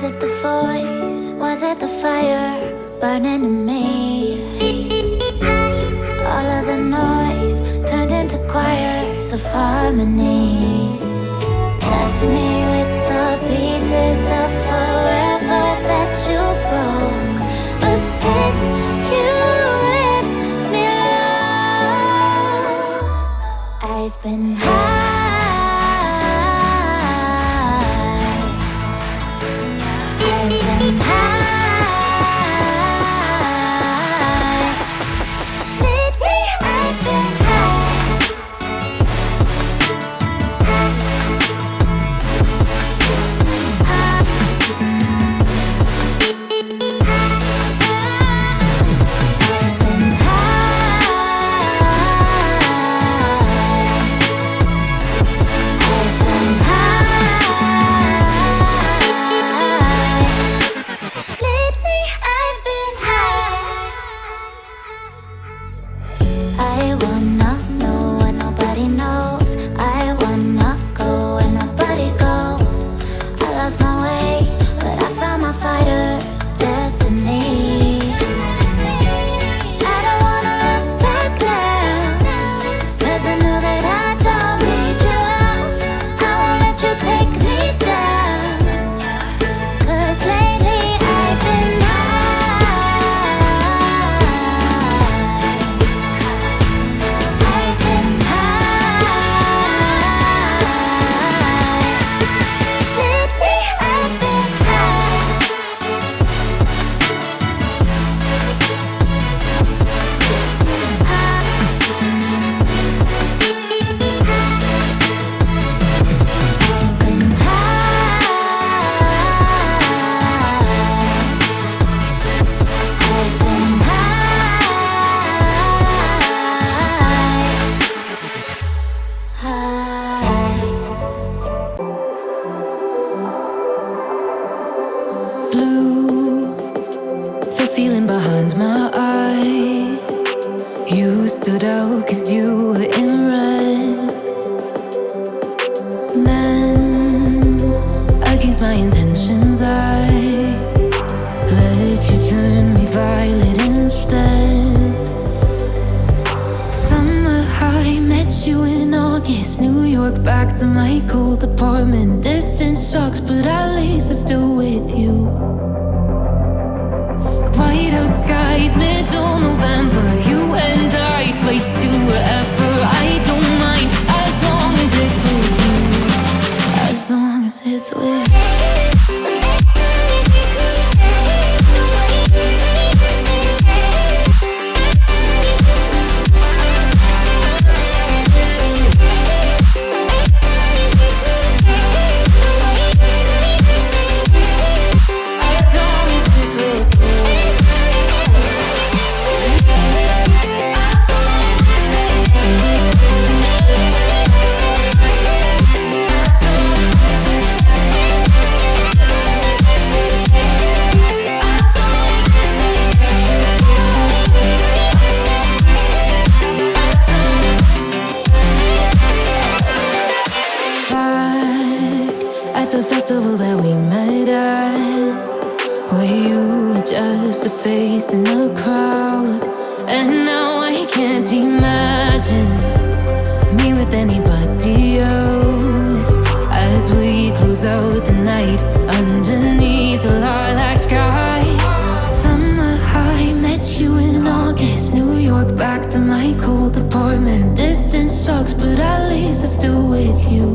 Was it the voice? Was it the fire burning in me? All of the noise turned into choirs of harmony. Left me with the pieces of forever that you broke. But since you left me alone, I've been high. Stood out 'cause you were in red. Then, against my intentions, I let you turn me violet instead. Summer high, met you in August. New York, back to my cold apartment. Distance sucks, but at least I'm still with you. Whiteout skies, middle November. You and I, flights to wherever. I don't mind as long as it's with you. As long as it's with you. That we met at, where you were just a face in a crowd. And now I can't imagine me with anybody else. As we close out the night underneath the lilac sky. Summer high, met you in August. New York, back to my cold apartment. Distance sucks, but at least I'm still with you.